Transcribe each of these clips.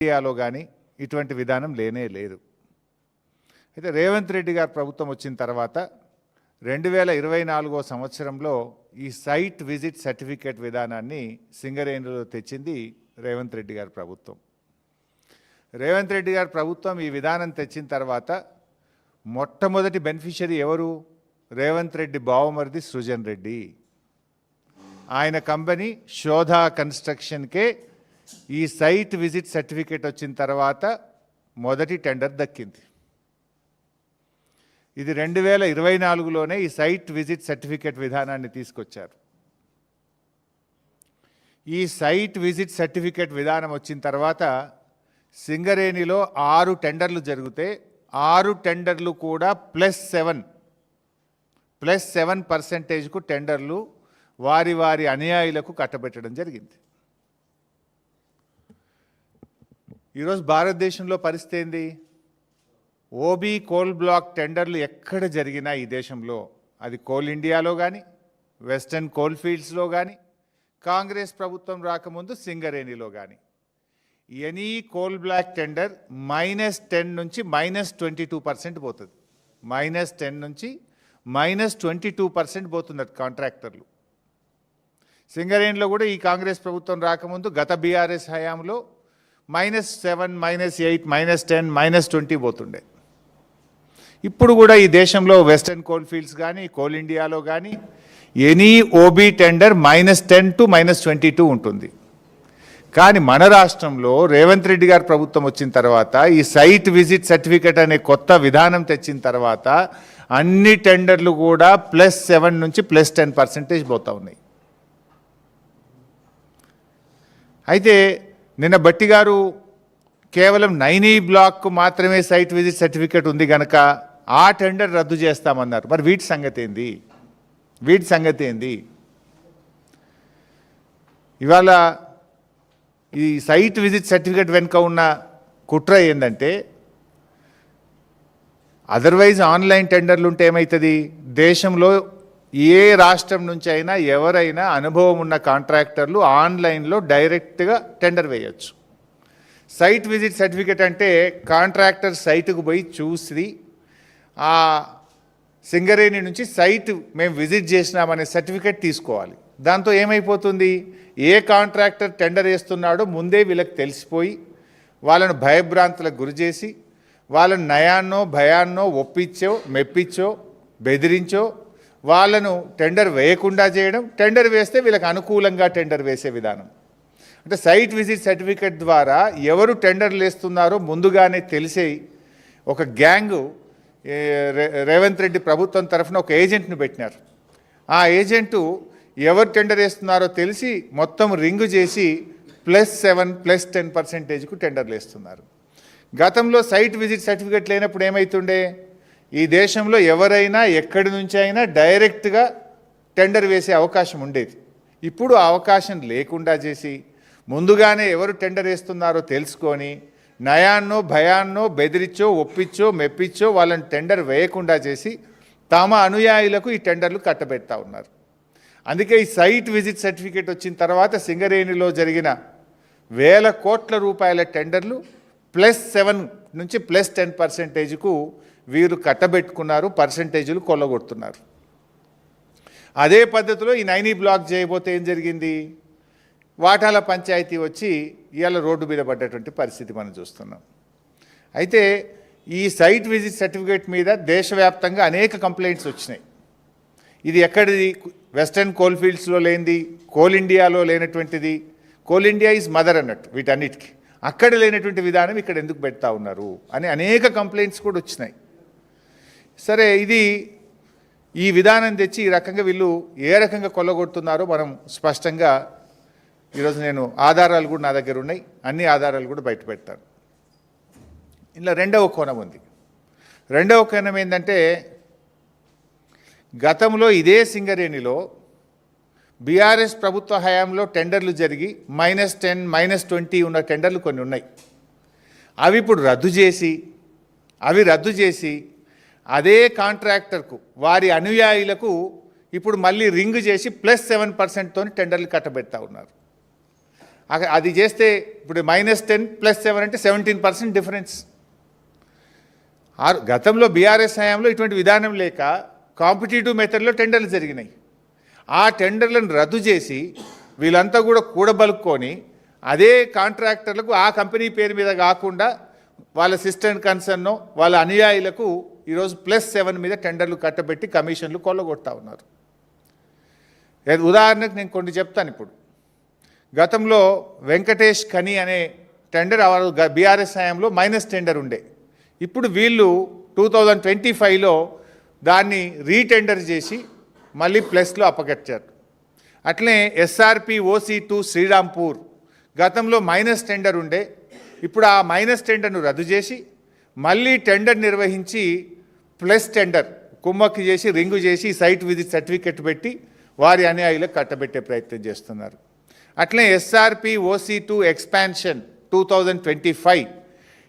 ఇండియాలో కానీ ఇటువంటి విధానం లేనే లేదు. అయితే రేవంత్ రెడ్డి గారు ప్రభుత్వం వచ్చిన తర్వాత 2024 సంవత్సరంలో ఈ సైట్ విజిట్ సర్టిఫికేట్ విధానాన్ని సింగరేణిలో తెచ్చింది రేవంత్ రెడ్డి గారి ప్రభుత్వం. రేవంత్ రెడ్డి గారి ప్రభుత్వం ఈ విధానం తెచ్చిన తర్వాత మొట్టమొదటి బెనిఫిషరీ ఎవరు? రేవంత్ రెడ్డి బావమరిది సృజన్ రెడ్డి. ఆయన కంపెనీ శోధా కన్స్ట్రక్షన్కే ఈ సైట్ విజిట్ సర్టిఫికేట్ వచ్చిన తర్వాత మొదటి టెండర్ దక్కింది. ఇది 2024లోనే ఈ సైట్ విజిట్ సర్టిఫికేట్ విధానాన్ని తీసుకొచ్చారు. ఈ సైట్ విజిట్ సర్టిఫికేట్ విధానం వచ్చిన తర్వాత సింగరేణిలో 6 టెండర్లు జరిగితే 6 టెండర్లు కూడా +7% టెండర్లు వారి వారి అనుయాయులకు కట్టబెట్టడం జరిగింది. ఈరోజు భారతదేశంలో పరిస్థితి ఏంది? ఓబీ కోల్ బ్లాక్ టెండర్లు ఎక్కడ జరిగినా ఈ దేశంలో, అది కోల్ ఇండియాలో కానీ వెస్టర్న్ కోల్ ఫీల్డ్స్లో కానీ కాంగ్రెస్ ప్రభుత్వం రాకముందు సింగరేణిలో కానీ ఎనీ కోల్ బ్లాక్ టెండర్ -10 నుంచి -22% పోతుంది. -10 నుంచి -22% పోతుంది కాంట్రాక్టర్లు. సింగరేణిలో కూడా ఈ కాంగ్రెస్ ప్రభుత్వం రాకముందు గత బీఆర్ఎస్ హయాంలో -7, -8, -10, -20 పోతుండే. ఇప్పుడు కూడా ఈ దేశంలో వెస్టర్న్ కోల్ ఫీల్డ్స్ కానీ కోల్ ఇండియాలో కానీ ఎనీ ఓబీ టెండర్ -10 to -22 ఉంటుంది. కానీ మన రాష్ట్రంలో రేవంత్ రెడ్డి గారి ప్రభుత్వం వచ్చిన తర్వాత ఈ సైట్ విజిట్ సర్టిఫికేట్ అనే కొత్త విధానం తెచ్చిన తర్వాత అన్ని టెండర్లు కూడా +7 నుంచి +10% పోతూ ఉన్నాయి. అయితే నిన్న బట్టి గారు కేవలం 9E బ్లాక్కు మాత్రమే సైట్ విజిట్ సర్టిఫికేట్ ఉంది కనుక ఆ టెండర్ రద్దు చేస్తామన్నారు. మరి వీటి సంగతి ఏంది? ఇవాళ ఈ సైట్ విజిట్ సర్టిఫికేట్ వెనుక ఉన్న కుట్ర ఏంటంటే, అదర్వైజ్ ఆన్లైన్ టెండర్లు ఉంటే ఏమవుతుంది? దేశంలో ఏ రాష్ట్రం నుంచి అయినా ఎవరైనా అనుభవం ఉన్న కాంట్రాక్టర్లు ఆన్లైన్లో డైరెక్ట్గా టెండర్ వేయచ్చు. సైట్ విజిట్ సర్టిఫికేట్ అంటే కాంట్రాక్టర్ సైటుకు పోయి చూసి ఆ సింగరేణి నుంచి సైట్ మేము విజిట్ చేసినామనే సర్టిఫికేట్ తీసుకోవాలి. దాంతో ఏమైపోతుంది? ఏ కాంట్రాక్టర్ టెండర్ వేస్తున్నాడో ముందే వీళ్ళకి తెలిసిపోయి వాళ్ళను భయభ్రాంతులకు గురి చేసి వాళ్ళను నయాన్నో భయాన్నో ఒప్పించో మెప్పించో బెదిరించో వాళ్ళను టెండర్ వేయకుండా చేయడం, టెండర్ వేస్తే వీళ్ళకి అనుకూలంగా టెండర్ వేసే విధానం. అంటే సైట్ విజిట్ సర్టిఫికేట్ ద్వారా ఎవరు టెండర్లు వేస్తున్నారో ముందుగానే తెలిసే ఒక గ్యాంగు రేవంత్ రెడ్డి ప్రభుత్వం తరఫున ఒక ఏజెంట్ను పెట్టినారు. ఆ ఏజెంటు ఎవరు టెండర్ వేస్తున్నారో తెలిసి మొత్తం రింగు చేసి +7, +10% టెండర్లు వేస్తున్నారు. గతంలో సైట్ విజిట్ సర్టిఫికేట్ లేనప్పుడు ఏమవుతుండే? ఈ దేశంలో ఎవరైనా ఎక్కడి నుంచి అయినా డైరెక్ట్గా టెండర్ వేసే అవకాశం ఉండేది. ఇప్పుడు ఆ అవకాశం లేకుండా చేసి ముందుగానే ఎవరు టెండర్ వేస్తున్నారో తెలుసుకొని నయాన్నో భయాన్నో బెదిరించో ఒప్పించో మెప్పించో వాళ్ళని టెండర్ వేయకుండా చేసి తమ అనుయాయులకు ఈ టెండర్లు కట్టబెడతా ఉన్నారు. అందుకే ఈ సైట్ విజిట్ సర్టిఫికేట్ వచ్చిన తర్వాత సింగరేణిలో జరిగిన వేల కోట్ల రూపాయల టెండర్లు +7 నుంచి +10%కు వీరు కట్టబెట్టుకున్నారు, పర్సంటేజీలు కొల్లగొడుతున్నారు. అదే పద్ధతిలో ఈ 9E బ్లాక్ చేయబోతే ఏం జరిగింది? వాటాల పంచాయతీ వచ్చి ఇవాళ రోడ్డు మీద పడ్డటువంటి పరిస్థితి మనం చూస్తున్నాం. అయితే ఈ సైట్ విజిట్ సర్టిఫికేట్ మీద దేశవ్యాప్తంగా అనేక కంప్లైంట్స్ వచ్చినాయి. ఇది ఎక్కడిది? వెస్టర్న్ కోల్ ఫీల్డ్స్లో లేనిది, కోల్ ఇండియాలో లేనటువంటిది. కోల్ ఇండియా ఈజ్ మదర్ అన్నట్టు వీటన్నిటికీ. అక్కడ లేనటువంటి విధానం ఇక్కడ ఎందుకు పెడతా ఉన్నారు అని అనేక కంప్లైంట్స్ కూడా వచ్చినాయి. సరే, ఈ విధానం తెచ్చి ఈ రకంగా వీళ్ళు ఏ రకంగా కొల్లగొడుతున్నారో మనం స్పష్టంగా ఈరోజు నేను ఆధారాలు కూడా నా దగ్గర ఉన్నాయి, అన్ని ఆధారాలు కూడా బయట పెడతాను. ఇలా రెండవ కోణం ఉంది. రెండవ కోణం ఏంటంటే, గతంలో ఇదే సింగరేణిలో బీఆర్ఎస్ ప్రభుత్వ హయాంలో టెండర్లు జరిగి -10, -20 ఉన్న టెండర్లు కొన్ని ఉన్నాయి. అవి ఇప్పుడు రద్దు చేసి అదే కాంట్రాక్టర్కు వారి అనుయాయులకు ఇప్పుడు మళ్ళీ రింగ్ చేసి +7%తో టెండర్లు కట్టబెడతా ఉన్నారు. అది చేస్తే ఇప్పుడు -10 + 7 అంటే 17% డిఫరెన్స్. గతంలో బీఆర్ఎస్ హయాంలో ఇటువంటి విధానం లేక కాంపిటేటివ్ మెథడ్లో టెండర్లు జరిగినాయి. ఆ టెండర్లను రద్దు చేసి వీళ్ళంతా కూడా కూడబలుక్కొని అదే కాంట్రాక్టర్లకు ఆ కంపెనీ పేరు మీద కాకుండా వాళ్ళ సిస్టమ్ కన్సర్నో వాళ్ళ అనుయాయులకు ఈరోజు +7 మీద టెండర్లు కట్టబెట్టి కమిషన్లు కొల్లగొడతా ఉన్నారు. ఉదాహరణకు నేను కొన్ని చెప్తాను. ఇప్పుడు గతంలో వెంకటేష్ ఖని అనే టెండర్ బీఆర్ఎస్ హయాంలో మైనస్ టెండర్ ఉండే. ఇప్పుడు వీళ్ళు 2025లో దాన్ని రీటెండర్ చేసి మళ్ళీ ప్లస్లో అప్పగట్టారు. అట్లనే ఎస్ఆర్పి OC2 శ్రీరాంపూర్ గతంలో మైనస్ టెండర్ ఉండే. ఇప్పుడు ఆ మైనస్ టెండర్ను రద్దు చేసి మళ్ళీ టెండర్ నిర్వహించి ప్లస్ టెండర్ కుమ్మక్కి చేసి రింగు చేసి సైట్ విజిట్ సర్టిఫికెట్ పెట్టి వారి అనుయాయులకు కట్టబెట్టే ప్రయత్నం చేస్తున్నారు. అట్లనే ఎస్ఆర్పి OC2 ఎక్స్పాన్షన్ 2025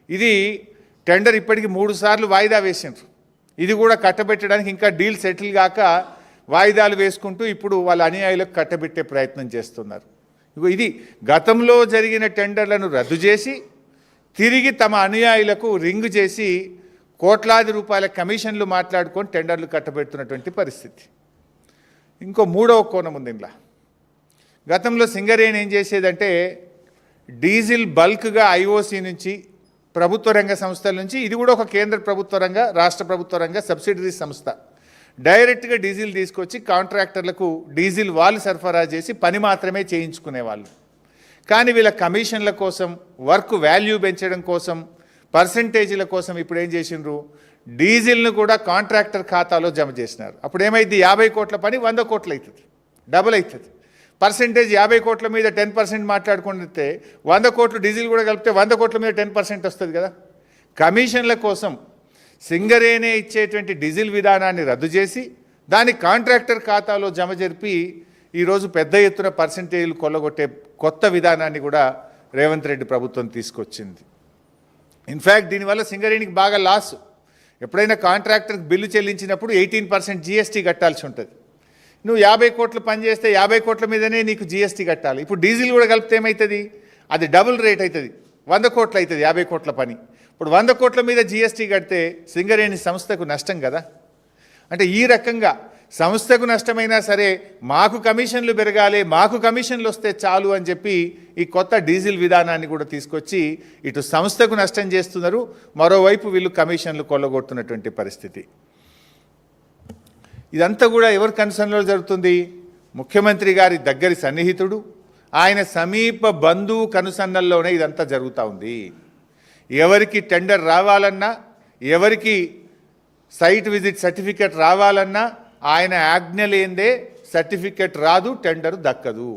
ఇది టెండర్ ఇప్పటికి 3 సార్లు వాయిదా వేసిండ్రు. ఇది కూడా కట్టబెట్టడానికి ఇంకా డీల్ సెటిల్ కాక వాయిదాలు వేసుకుంటూ ఇప్పుడు వాళ్ళ అనుయాయులకు కట్టబెట్టే ప్రయత్నం చేస్తున్నారు. ఇది గతంలో జరిగిన టెండర్లను రద్దు చేసి తిరిగి తమ అనుయాయులకు రింగు చేసి కోట్లాది రూపాయల కమిషన్లు మాట్లాడుకొని టెండర్లు కట్టబెడుతున్నటువంటి పరిస్థితి. ఇంకో మూడవ కోణం ఉంది ఇందులో. గతంలో సింగరేణి ఏం చేసేదంటే డీజిల్ బల్క్గా IOC నుంచి ప్రభుత్వ రంగ సంస్థల నుంచి, ఇది కూడా ఒక కేంద్ర ప్రభుత్వ రంగ రాష్ట్ర ప్రభుత్వ రంగ సబ్సిడరీ సంస్థ, డైరెక్ట్గా డీజిల్ తీసుకొచ్చి కాంట్రాక్టర్లకు డీజిల్ వాళ్ళు సరఫరా చేసి పని మాత్రమే చేయించుకునేవాళ్ళు. కానీ వీళ్ళ కమిషన్ల కోసం, వర్క్ వాల్యూ పెంచడం కోసం, పర్సంటేజీల కోసం ఇప్పుడు ఏం చేసిండ్రు, డీజిల్ను కూడా కాంట్రాక్టర్ ఖాతాలో జమ చేసినారు. అప్పుడు ఏమైంది, 50 కోట్ల పని 100 కోట్లు అవుతుంది, డబుల్ అవుతుంది. పర్సంటేజ్ 50 కోట్ల మీద 10% మాట్లాడుకుంటే 100 కోట్లు డీజిల్ కూడా కలిపితే 100 కోట్ల మీద 10% వస్తుంది కదా. కమిషన్ల కోసం సింగరేణి ఇచ్చేటువంటి డీజిల్ విధానాన్ని రద్దు చేసి దాన్ని కాంట్రాక్టర్ ఖాతాలో జమ జరిపి ఈరోజు పెద్ద ఎత్తున పర్సంటేజీలు కొల్లగొట్టే కొత్త విధానాన్ని కూడా రేవంత్ రెడ్డి ప్రభుత్వం తీసుకొచ్చింది. ఇన్ఫ్యాక్ట్ దీనివల్ల సింగరేణికి బాగా లాస్. ఎప్పుడైనా కాంట్రాక్టర్కి బిల్లు చెల్లించినప్పుడు 18% GST కట్టాల్సి ఉంటుంది. నువ్వు 50 కోట్లు పని చేస్తే 50 కోట్ల మీదనే నీకు GST కట్టాలి. ఇప్పుడు డీజిల్ కూడా కలిపితే ఏమవుతుంది, అది డబుల్ రేట్ అవుతుంది, 100 కోట్లు అవుతుంది 50 కోట్ల పని. ఇప్పుడు 100 కోట్ల మీద GST కడితే సింగరేణి సంస్థకు నష్టం కదా. అంటే ఈ రకంగా సంస్థకు నష్టమైనా సరే మాకు కమిషన్లు పెరగాలి, మాకు కమిషన్లు వస్తే చాలు అని చెప్పి ఈ కొత్త డీజిల్ విధానాన్ని కూడా తీసుకొచ్చి ఇటు సంస్థకు నష్టం చేస్తున్నారు, మరోవైపు వీళ్ళు కమిషన్లు కొల్లగొడుతున్నటువంటి పరిస్థితి. ఇదంతా కూడా ఎవరి కన్సర్న్లో జరుగుతుంది, ముఖ్యమంత్రి గారి దగ్గరి సన్నిహితుడు, ఆయన సమీప బంధువు కనుసన్నల్లోనే ఇదంతా జరుగుతూ ఉంది. ఎవరికి టెండర్ రావాలన్నా, ఎవరికి సైట్ విజిట్ సర్టిఫికెట్ రావాలన్నా ఆయన ఆజ్ఞ లేనిదే సర్టిఫికెట్ రాదు, టెండర్ దక్కదు.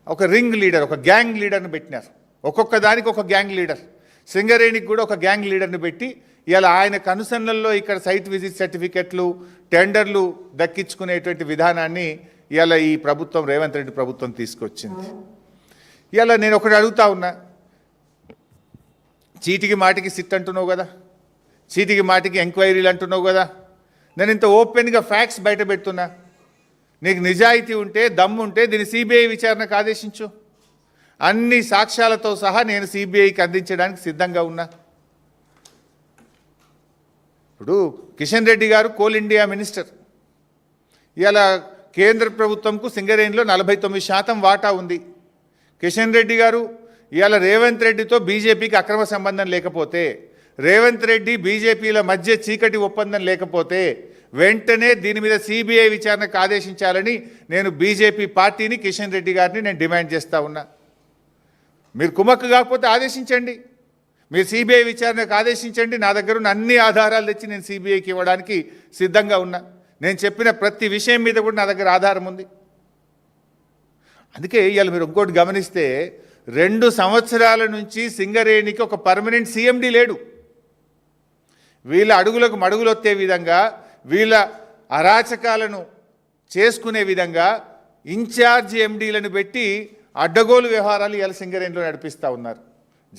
ఒక రింగ్ లీడర్, ఒక గ్యాంగ్ లీడర్ని పెట్టినారు. ఒక్కొక్క దానికి ఒక గ్యాంగ్ లీడర్. సింగరేణికి కూడా ఒక గ్యాంగ్ లీడర్ని పెట్టి ఇలా ఆయన కనుసన్నల్లో ఇక్కడ సైట్ విజిట్ సర్టిఫికెట్లు, టెండర్లు దక్కించుకునేటువంటి విధానాన్ని ఇలా ఈ ప్రభుత్వం, రేవంత్ రెడ్డి ప్రభుత్వం తీసుకొచ్చింది. ఇలా నేను ఒకటి అడుగుతా ఉన్నా, చీటికి మాటికి సిట్ అంటున్నావు కదా, చీటికి మాటికి ఎంక్వైరీలు అంటున్నావు కదా, నేను ఇంత ఓపెన్గా ఫ్యాక్ట్స్ బయట పెడుతున్నా. నీకు నిజాయితీ ఉంటే, దమ్ము ఉంటే దీన్ని CBI విచారణకు ఆదేశించు. అన్ని సాక్ష్యాలతో సహా నేను CBIకి అందించడానికి సిద్ధంగా ఉన్నా. ఇప్పుడు కిషన్ రెడ్డి గారు కోల్ ఇండియా మినిస్టర్. ఇలా కేంద్ర ప్రభుత్వంకు సింగరేణిలో 49% వాటా ఉంది. కిషన్ రెడ్డి గారు ఇవాళ రేవంత్ రెడ్డితో బీజేపీకి అక్రమ సంబంధం లేకపోతే, రేవంత్ రెడ్డి బీజేపీల మధ్య చీకటి ఒప్పందం లేకపోతే వెంటనే దీని మీద CBI విచారణకు ఆదేశించాలని నేను బీజేపీ పార్టీని, కిషన్ రెడ్డి గారిని నేను డిమాండ్ చేస్తూ ఉన్నా. మీరు కుమ్మక్కు కాకపోతే ఆదేశించండి, మీరు CBI విచారణకు ఆదేశించండి. నా దగ్గర ఉన్న అన్ని ఆధారాలు తెచ్చి నేను CBIకి ఇవ్వడానికి సిద్ధంగా ఉన్నా. నేను చెప్పిన ప్రతి విషయం మీద కూడా నా దగ్గర ఆధారం ఉంది. అందుకే ఇవాళ మీరు ఇంకోటి గమనిస్తే 2 సంవత్సరాల నుంచి సింగరేణికి ఒక పర్మనెంట్ CMD లేడు. వీళ్ళ అడుగులకు మడుగులొత్తే విధంగా, వీళ్ళ అరాచకాలను చేసుకునే విధంగా ఇన్ఛార్జ్ MDలను పెట్టి అడ్డగోలు వ్యవహారాలు ఇవాళ సింగరేణిలో నడిపిస్తూ ఉన్నారు.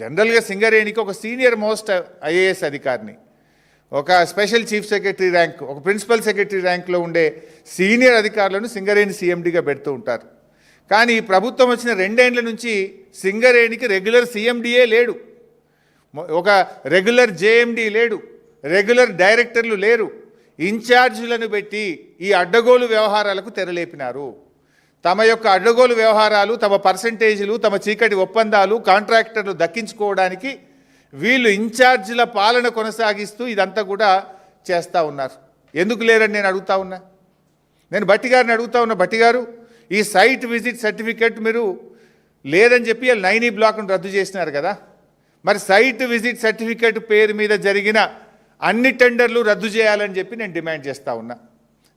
జనరల్గా సింగరేణికి ఒక సీనియర్ మోస్ట్ IAS అధికారిని, ఒక స్పెషల్ చీఫ్ సెక్రటరీ ర్యాంక్, ఒక ప్రిన్సిపల్ సెక్రటరీ ర్యాంక్లో ఉండే సీనియర్ అధికారులను సింగరేణి CMDగా పెడుతూ ఉంటారు. కానీ ఈ ప్రభుత్వం వచ్చిన 2 ఏళ్ల నుంచి సింగరేణికి రెగ్యులర్ సీఎండీఏ లేడు, ఒక రెగ్యులర్ జేఎండీ లేడు, రెగ్యులర్ డైరెక్టర్లు లేరు. ఇన్ఛార్జీలను పెట్టి ఈ అడ్డగోలు వ్యవహారాలకు తెరలేపినారు. తమ యొక్క అడ్డగోలు వ్యవహారాలు, తమ పర్సంటేజీలు, తమ చీకటి ఒప్పందాలు, కాంట్రాక్టర్లు దక్కించుకోవడానికి వీళ్ళు ఇన్ఛార్జీల పాలన కొనసాగిస్తూ ఇదంతా కూడా చేస్తూ ఉన్నారు. ఎందుకు లేరని నేను అడుగుతా ఉన్నా. నేను భట్టి గారిని అడుగుతా ఉన్నా, భట్టి గారు ఈ సైట్ విజిట్ సర్టిఫికేట్ మీరు లేదని చెప్పి 9E బ్లాక్ను రద్దు చేసినారు కదా, మరి సైట్ విజిట్ సర్టిఫికేట్ పేరు మీద జరిగిన అన్ని టెండర్లు రద్దు చేయాలని చెప్పి నేను డిమాండ్ చేస్తూ ఉన్నా.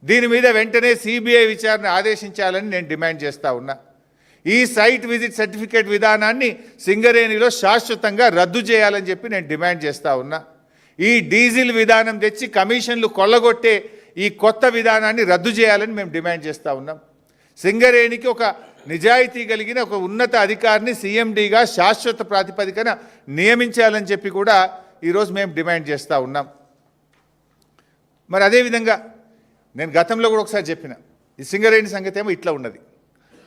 దీని మీద వెంటనే సిబిఐ విచారణ ఆదేశించాలని నేను డిమాండ్ చేస్తూ ఉన్నా. ఈ సైట్ విజిట్ సర్టిఫికేట్ విధానాన్ని సింగరేణిలో శాశ్వతంగా రద్దు చేయాలని చెప్పి నేను డిమాండ్ చేస్తూ ఉన్నా. ఈ డీజిల్ విధానం తెచ్చి కమిషన్లు కొల్లగొట్టే ఈ కొత్త విధానాన్ని రద్దు చేయాలని మేము డిమాండ్ చేస్తూ ఉన్నాం. సింగరేణికి ఒక నిజాయితీ కలిగిన ఒక ఉన్నత అధికారిని సీఎండీగా శాశ్వత ప్రాతిపదికన నియమించాలని చెప్పి కూడా ఈరోజు మేము డిమాండ్ చేస్తూ ఉన్నాం. మరి అదేవిధంగా నేను గతంలో కూడా ఒకసారి చెప్పిన ఈ సింగరేణి సంగతి ఏమో ఇట్లా ఉన్నది.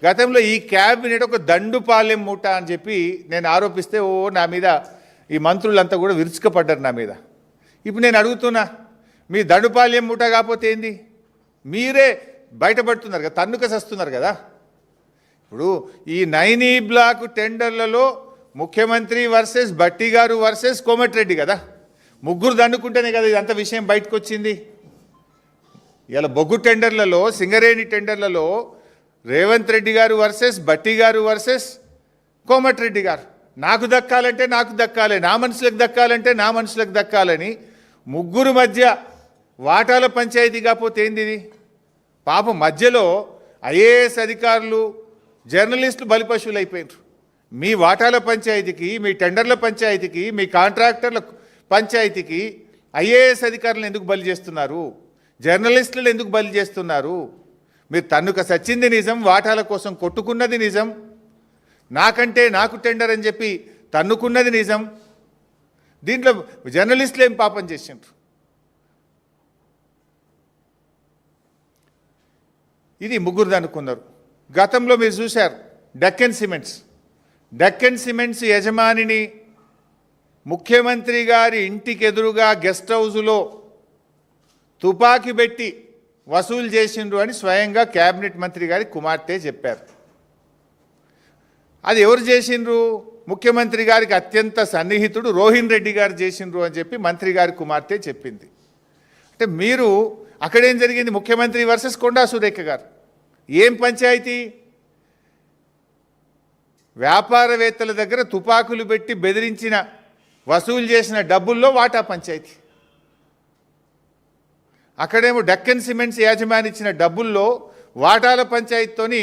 గతంలో ఈ క్యాబినెట్ ఒక దండుపాలెం మూట అని చెప్పి నేను ఆరోపిస్తే నా మీద ఈ మంత్రులంతా కూడా విరుచుకపడ్డారు నా మీద. ఇప్పుడు నేను అడుగుతున్నా, మీ దండుపాలెం మూట కాకపోతే ఏంది? మీరే బయటపడుతున్నారు కదా, తన్నుక సస్తున్నారు కదా. ఇప్పుడు ఈ 9E బ్లాక్ టెండర్లలో ముఖ్యమంత్రి వర్సెస్ భట్టి గారు వర్సెస్ కోమటిరెడ్డి కదా, ముగ్గురు దండుకుంటేనే కదా ఇదంతా విషయం బయటకు వచ్చింది. ఇలా బొగ్గు టెండర్లలో, సింగరేణి టెండర్లలో రేవంత్ రెడ్డి గారు వర్సెస్ భట్టి గారు వర్సెస్ కోమటిరెడ్డి గారు. నాకు దక్కాలంటే నాకు దక్కాలి, నా మనుషులకు దక్కాలంటే నా మనుషులకు దక్కాలని ముగ్గురు మధ్య వాటాల పంచాయతీ కాకపోతే ఏంది ఇది? పాపం మధ్యలో ఐఏఎస్ అధికారులు, జర్నలిస్టులు బలిపశువులు అయిపోయినారు. మీ వాటాల పంచాయతీకి, మీ టెండర్ల పంచాయతీకి, మీ కాంట్రాక్టర్ల పంచాయతీకి ఐఏఎస్ అధికారులను ఎందుకు బలి చేస్తున్నారు? జర్నలిస్టులను ఎందుకు బలి చేస్తున్నారు? మీరు తన్నుక సచ్చింది నిజం, వాటాల కోసం కొట్టుకున్నది నిజం, నాకంటే నాకు టెండర్ అని చెప్పి తన్నుకున్నది నిజం. దీంట్లో జర్నలిస్టులు ఏం పాపం చేసిండ్రు? ఇది ముగ్గురు దన్నుకున్నారు. గతంలో మీరు చూశారు డెక్కన్ సిమెంట్స్ యజమానిని ముఖ్యమంత్రి గారి ఇంటికి ఎదురుగా గెస్ట్ హౌజులో తుపాకీ పెట్టి వసూలు చేసిండ్రు అని స్వయంగా కేబినెట్ మంత్రి గారి కుమార్తె చెప్పారు. అది ఎవరు చేసిండ్రు? ముఖ్యమంత్రి గారికి అత్యంత సన్నిహితుడు రోహిన్ రెడ్డి గారు చేసిండ్రు అని చెప్పి మంత్రి గారి కుమార్తె చెప్పింది. అంటే మీరు అక్కడేం జరిగింది? ముఖ్యమంత్రి వర్సెస్ కొండా సురేఖ గారు. ఏం పంచాయతీ? వ్యాపారవేత్తల దగ్గర తుపాకులు పెట్టి బెదిరించిన, వసూలు చేసిన డబ్బుల్లో వాటా పంచాయతీ. అక్కడేమో డెక్కన్ సిమెంట్స్ యాజమాని ఇచ్చిన డబ్బుల్లో వాటాల పంచాయతీతోని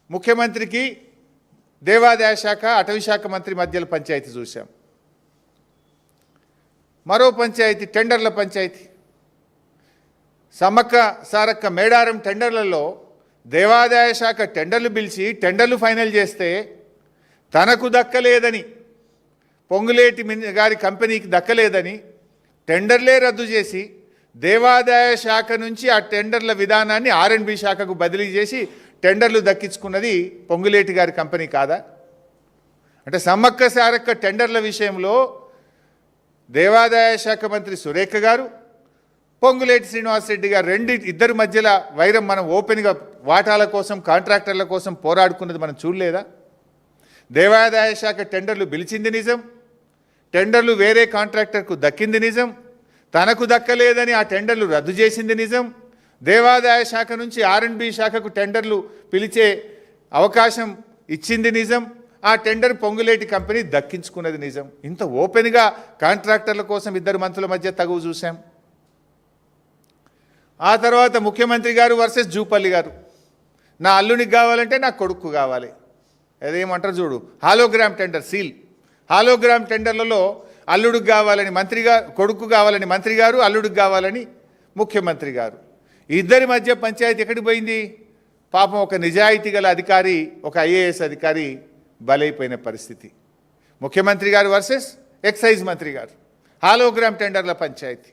ముఖ్యమంత్రికి దేవాదాయ శాఖ, అటవీ శాఖ మంత్రి మధ్యలో పంచాయతీ చూశాం. మరో పంచాయతీ టెండర్ల పంచాయతీ. సమ్మక్క సారక్క మేడారం టెండర్లలో దేవాదాయ శాఖ టెండర్లు పిలిచి టెండర్లు ఫైనల్ చేస్తే తనకు దక్కలేదని, పొంగులేటి గారి కంపెనీకి దక్కలేదని టెండర్లే రద్దు చేసి దేవాదాయ శాఖ నుంచి ఆ టెండర్ల విధానాన్ని R&B శాఖకు బదిలీ చేసి టెండర్లు దక్కించుకున్నది పొంగులేటి గారి కంపెనీ కాదా? అంటే సమ్మక్క సారక్క టెండర్ల విషయంలో దేవాదాయ శాఖ మంత్రి సురేఖ గారు, పొంగులేటి శ్రీనివాసరెడ్డి గారు ఇద్దరి మధ్యలో వైరం మనం ఓపెన్గా వాటాల కోసం, కాంట్రాక్టర్ల కోసం పోరాడుకున్నది మనం చూడలేదా? దేవాదాయ శాఖ టెండర్లు పిలిచింది నిజం, టెండర్లు వేరే కాంట్రాక్టర్కు దక్కింది నిజం, తనకు దక్కలేదని ఆ టెండర్లు రద్దు చేసింది నిజం, దేవాదాయ శాఖ నుంచి R&B శాఖకు టెండర్లు పిలిచే అవకాశం ఇచ్చింది నిజం, ఆ టెండర్ పొంగులేటి కంపెనీ దక్కించుకున్నది నిజం. ఇంత ఓపెన్గా కాంట్రాక్టర్ల కోసం ఇద్దరు మంత్రుల మధ్య తగువు చూసాం. ఆ తర్వాత ముఖ్యమంత్రి గారు వర్సెస్ జూపల్లి గారు. నా అల్లునికి కావాలంటే నా కొడుకు కావాలి, అదేమంటారు చూడు, హాలోగ్రామ్ టెండర్, సీల్ హాలోగ్రామ్ టెండర్లలో అల్లుడికి కావాలని మంత్రి గారు, కొడుకు కావాలని మంత్రి గారు, అల్లుడికి కావాలని ముఖ్యమంత్రి గారు. ఇద్దరి మధ్య పంచాయతీ ఎక్కడికి పోయింది? పాపం ఒక నిజాయితీ గల అధికారి, ఒక ఐఏఎస్ అధికారి బలైపోయిన పరిస్థితి. ముఖ్యమంత్రి గారు వర్సెస్ ఎక్సైజ్ మంత్రి గారు, హాలోగ్రామ్ టెండర్ల పంచాయతీ.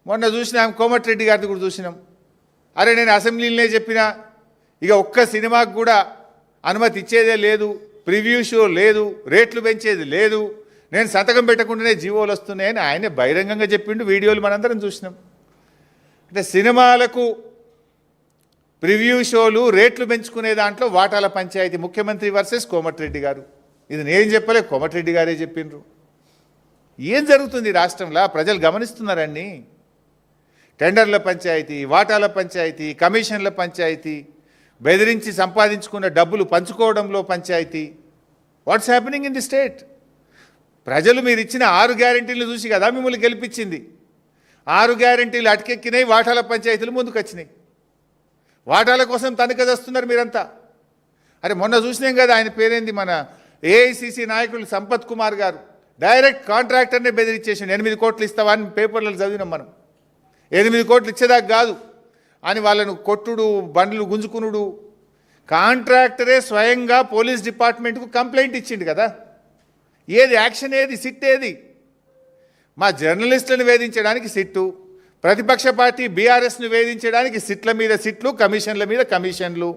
మొన్న చూసినాం, కోమటిరెడ్డి గారిది కూడా చూసినాం. అరే నేను అసెంబ్లీలోనే చెప్పినా ఇక ఒక్క సినిమాకు కూడా అనుమతి ఇచ్చేదే లేదు, ప్రివ్యూ షో లేదు, రేట్లు పెంచేది లేదు, నేను సంతకం పెట్టకుండానే జీవోలు వస్తున్నాయని ఆయనే బహిరంగంగా చెప్పిండు. వీడియోలు మనందరం చూసినాం. అంటే సినిమాలకు ప్రివ్యూ షోలు రేట్లు పెంచుకునే దాంట్లో వాటాల పంచాయతీ ముఖ్యమంత్రి వర్సెస్ కోమటిరెడ్డి గారు. ఇది నేను చెప్పలే, కోమటిరెడ్డి గారే చెప్పిండ్రు. ఏం జరుగుతుంది రాష్ట్రంలో ప్రజలు గమనిస్తున్నారండి. టెండర్ల పంచాయతీ, వాటాల పంచాయతీ, కమిషన్ల పంచాయతీ, బెదిరించి సంపాదించుకున్న డబ్బులు పంచుకోవడంలో పంచాయతీ. What's happening in the state? ప్రజలు మీరు ఇచ్చిన 6 గ్యారెంటీలు చూసి కదా మిమ్మల్ని గెలిపించింది. 6 గ్యారెంటీలు అటకెక్కినాయి, వాటాల పంచాయతీలు ముందుకు వచ్చినాయి. వాటాల కోసం తనఖా చేస్తున్నారు మీరంతా. అరే మొన్న చూసినాం కదా, ఆయన పేరేంది, మన ఏఐసిసి నాయకులు సంపత్ కుమార్ గారు డైరెక్ట్ కాంట్రాక్టర్నే బెదిరించేసిండు. 8 కోట్లు ఇస్తావా అని పేపర్లలో చదివినాం మనం. 8 కోట్లు ఇచ్చేదాకా కాదు అని వాళ్ళను కొట్టుడు, బండ్లు గుంజుకునుడు. కాంట్రాక్టరే స్వయంగా పోలీస్ డిపార్ట్మెంట్కు కంప్లైంట్ ఇచ్చిండు కదా. ఏది యాక్షన్, ఏది సిట్, ఏది? మా జర్నలిస్టులను వేధించడానికి సిట్టు, ప్రతిపక్ష పార్టీ బీఆర్ఎస్ను వేధించడానికి సిట్ల మీద సిట్లు, కమిషన్ల మీద కమిషన్లు.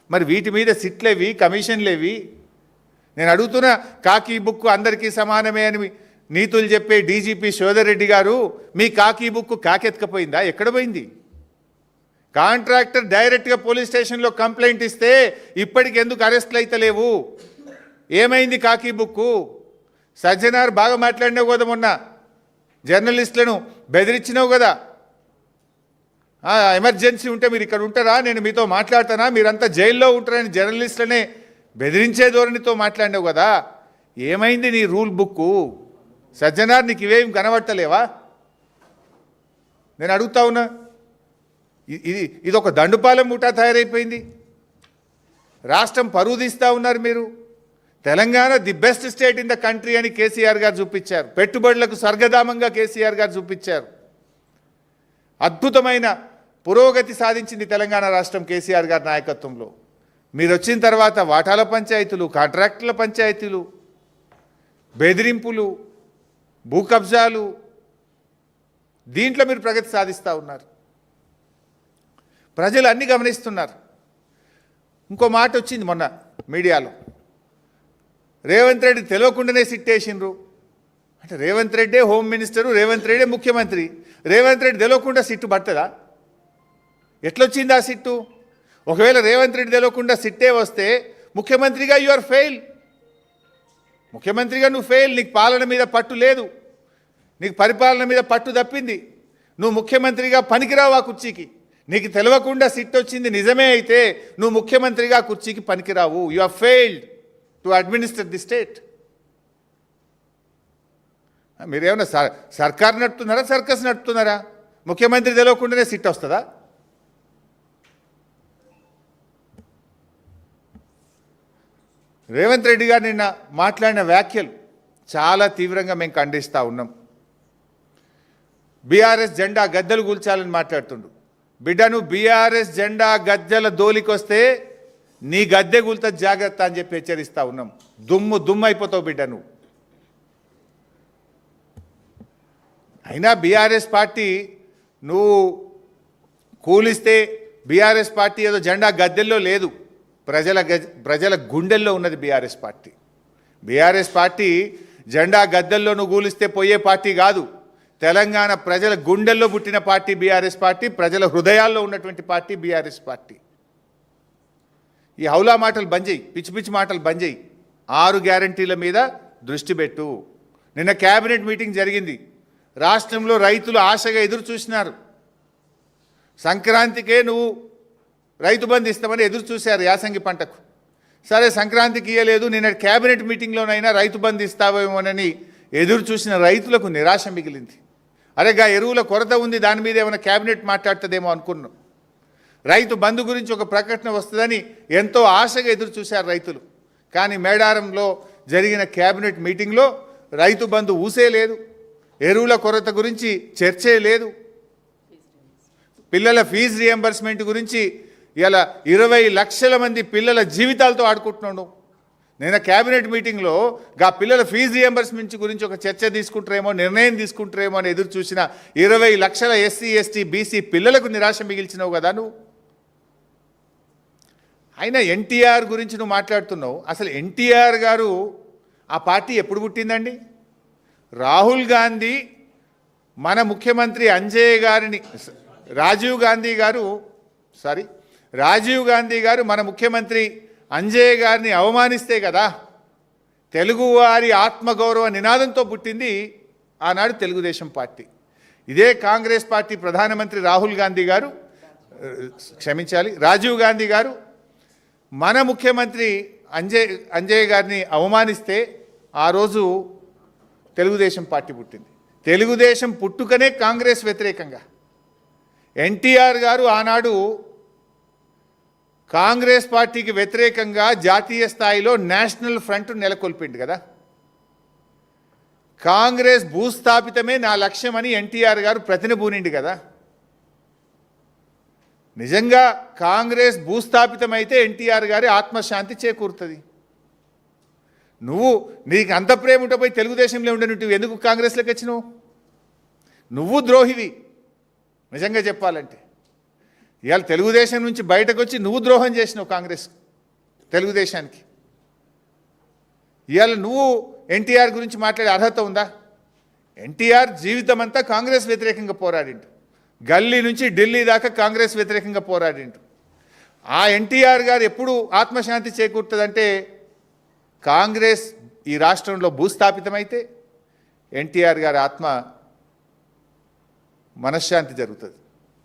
మరి వీటి మీద సిట్లేవి, కమిషన్లేవి? నేను అడుగుతున్న, కాకి బుక్ అందరికీ సమానమే అని నీతులు చెప్పే డీజీపీ శోధర్ రెడ్డి గారు, మీ కాకి బుక్ కాకెత్తుకపోయిందా? ఎక్కడ పోయింది? కాంట్రాక్టర్ డైరెక్ట్గా పోలీస్ స్టేషన్లో కంప్లైంట్ ఇస్తే ఇప్పటికి ఎందుకు అరెస్ట్లు అయితలేవు? ఏమైంది కాకి బుక్కు? సజ్జనార్ బాగా మాట్లాడినావు కదా, మొన్న జర్నలిస్టులను బెదిరించినావు కదా. ఎమర్జెన్సీ ఉంటే మీరు ఇక్కడ ఉంటారా, నేను మీతో మాట్లాడతానా, మీరంతా జైల్లో ఉంటారని జర్నలిస్టులనే బెదిరించే ధోరణితో మాట్లాడినావు కదా. ఏమైంది నీ రూల్ బుక్కు? సజ్జనార్, నీకు ఇవేం కనబడతలేవా? నేను అడుగుతా ఉన్నా. ఇది ఒక దండుపాలెం ముఠా తయారైపోయింది. రాష్ట్రం పరువు తీస్తూ ఉన్నారు మీరు. Telangana the best state in the country అని కేసీఆర్ గారు చూపించారు. పెట్టుబడులకు స్వర్గధామంగా కేసీఆర్ గారు చూపించారు. అద్భుతమైన పురోగతి సాధించింది తెలంగాణ రాష్ట్రం కేసీఆర్ గారి నాయకత్వంలో. మీరు వచ్చిన తర్వాత వాటాల పంచాయతీలు, కాంట్రాక్టుల పంచాయతీలు, బెదిరింపులు, భూ కబ్జాలు, దీంట్లో మీరు ప్రగతి సాధిస్తూ ఉన్నారు. ప్రజలు అన్నీ గమనిస్తున్నారు. ఇంకో మాట వచ్చింది మొన్న మీడియాలో, రేవంత్ రెడ్డి తెలియకుండానే సిట్టేసిండ్రు అంటే. రేవంత్ రెడ్డే హోమ్ మినిస్టరు, రేవంత్ రెడ్డే ముఖ్యమంత్రి. రేవంత్ రెడ్డి తెలియకుండా సిట్టు పడుతుందా? ఎట్లొచ్చింది ఆ సిట్టు? ఒకవేళ రేవంత్ రెడ్డి తెలియకుండా సిట్టే వస్తే ముఖ్యమంత్రిగా యు ఆర్ ఫెయిల్. ముఖ్యమంత్రిగా నువ్వు ఫెయిల్. నీకు పాలన మీద పట్టు లేదు, నీకు పరిపాలన మీద పట్టు తప్పింది. నువ్వు ముఖ్యమంత్రిగా పనికిరావు ఆ కుర్చీకి. నీకు తెలియకుండా సిట్ వచ్చింది నిజమే అయితే నువ్వు ముఖ్యమంత్రిగా కుర్చీకి పనికిరావు. You are failed to administer the state. మీరేమన్నా సర్కార్ నడుపుతున్నారా, సర్కస్ నడుపుతున్నారా? ముఖ్యమంత్రి తెలియకుండానే సిట్ వస్తుందా? రేవంత్ రెడ్డి గారు నిన్న మాట్లాడిన వ్యాఖ్యలు చాలా తీవ్రంగా మేము ఖండిస్తూ ఉన్నాం. బీఆర్ఎస్ జెండా గద్దెలు కూల్చాలని మాట్లాడుతుండు. బిడ్డ, నువ్వు బీఆర్ఎస్ జెండా గద్దెల దోలికొస్తే నీ గద్దె కూల్త జాగ్రత్త అని చెప్పి హెచ్చరిస్తూ ఉన్నాం. దుమ్ము అయిపోతావు బిడ్డ నువ్వు. అయినా బీఆర్ఎస్ పార్టీ నువ్వు కూలిస్తే బీఆర్ఎస్ పార్టీ ఏదో జెండా గద్దెల్లో లేదు, ప్రజల గుండెల్లో ఉన్నది బీఆర్ఎస్ పార్టీ. బీఆర్ఎస్ పార్టీ జెండా గద్దెల్లో నువ్వు కూలిస్తే పోయే పార్టీ కాదు. తెలంగాణ ప్రజల గుండెల్లో పుట్టిన పార్టీ బీఆర్ఎస్ పార్టీ, ప్రజల హృదయాల్లో ఉన్నటువంటి పార్టీ బీఆర్ఎస్ పార్టీ. ఈ హౌలా మాటలు బంద్ చేయి, పిచ్చి పిచ్చి మాటలు బంద్ చేయి. 6 గ్యారంటీల మీద దృష్టి పెట్టు. నిన్న క్యాబినెట్ మీటింగ్ జరిగింది. రాష్ట్రంలో రైతులు ఆశగా ఎదురు చూసినారు. సంక్రాంతికే నువ్వు రైతు బంధు ఇస్తామని ఎదురు చూశారు యాసంగి పంటకు. సరే, సంక్రాంతికి ఇయ్యలేదు, నిన్న క్యాబినెట్ మీటింగ్లోనైనా రైతు బంధు ఇస్తావేమోనని ఎదురు చూసిన రైతులకు నిరాశ మిగిలింది. అరేగా ఎరువుల కొరత ఉంది, దాని మీద ఏమైనా క్యాబినెట్ మాట్లాడుతుందేమో అనుకున్నాం. రైతు బంధు గురించి ఒక ప్రకటన వస్తుందని ఎంతో ఆశగా ఎదురు చూశారు రైతులు. కానీ మేడారంలో జరిగిన క్యాబినెట్ మీటింగ్లో రైతు బంధు ఊసే లేదు, ఎరువుల కొరత గురించి చర్చే లేదు, పిల్లల ఫీజు రియంబర్స్మెంట్ గురించి ఇలా 20 లక్షల మంది పిల్లల జీవితాలతో ఆడుకుంటున్నాడు. నిన్న క్యాబినెట్ మీటింగ్లో గా పిల్లల ఫీజు రియంబర్స్మెంట్ గురించి ఒక చర్చ తీసుకుంటారేమో, నిర్ణయం తీసుకుంటారేమో అని ఎదురు చూసిన 20 లక్షల ఎస్సీ ఎస్టీ బీసీ పిల్లలకు నిరాశ మిగిల్చినావు కదా నువ్వు. అయినా ఎన్టీఆర్ గురించి నువ్వు మాట్లాడుతున్నావు. అసలు ఎన్టీఆర్ గారు ఆ పార్టీ ఎప్పుడు పుట్టిందండి? రాహుల్ గాంధీ మన ముఖ్యమంత్రి రాజీవ్ గాంధీ గారు మన ముఖ్యమంత్రి అంజయ్య గారిని అవమానిస్తే కదా తెలుగువారి ఆత్మగౌరవ నినాదంతో పుట్టింది ఆనాడు తెలుగుదేశం పార్టీ. ఇదే కాంగ్రెస్ పార్టీ ప్రధానమంత్రి రాజీవ్ గాంధీ గారు మన ముఖ్యమంత్రి అంజయ్య గారిని అవమానిస్తే ఆ రోజు తెలుగుదేశం పార్టీ పుట్టింది. తెలుగుదేశం పుట్టుకనే కాంగ్రెస్ వ్యతిరేకంగా. ఎన్టీఆర్ గారు ఆనాడు కాంగ్రెస్ పార్టీకి వ్యతిరేకంగా జాతీయ స్థాయిలో నేషనల్ ఫ్రంట్ నెలకొల్పిండు కదా. కాంగ్రెస్ భూస్థాపితమే నా లక్ష్యమని ఎన్టీఆర్ గారు ప్రతినబూనిండు కదా. నిజంగా కాంగ్రెస్ భూస్థాపితమైతే ఎన్టీఆర్ గారి ఆత్మశాంతి చేకూరుతుంది. నీకు అంత ప్రేమ ఉంటే పోయి తెలుగుదేశంలో ఉండే నువ్వు ఎందుకు కాంగ్రెస్లోకి వచ్చినావు? నువ్వు ద్రోహివి నిజంగా చెప్పాలంటే. ఇవాళ తెలుగుదేశం నుంచి బయటకు వచ్చి నువ్వు ద్రోహం చేసినావు తెలుగుదేశానికి. ఇవాళ నువ్వు ఎన్టీఆర్ గురించి మాట్లాడే అర్హత ఉందా? ఎన్టీఆర్ జీవితం అంతా కాంగ్రెస్ వ్యతిరేకంగా పోరాడిండు. గల్లీ నుంచి ఢిల్లీ దాకా కాంగ్రెస్ వ్యతిరేకంగా పోరాడిండు. ఆ ఎన్టీఆర్ గారు ఎప్పుడు ఆత్మశాంతి చేకూరుతుందంటే కాంగ్రెస్ ఈ రాష్ట్రంలో భూస్థాపితమైతే ఎన్టీఆర్ గారి మనశ్శాంతి జరుగుతుంది.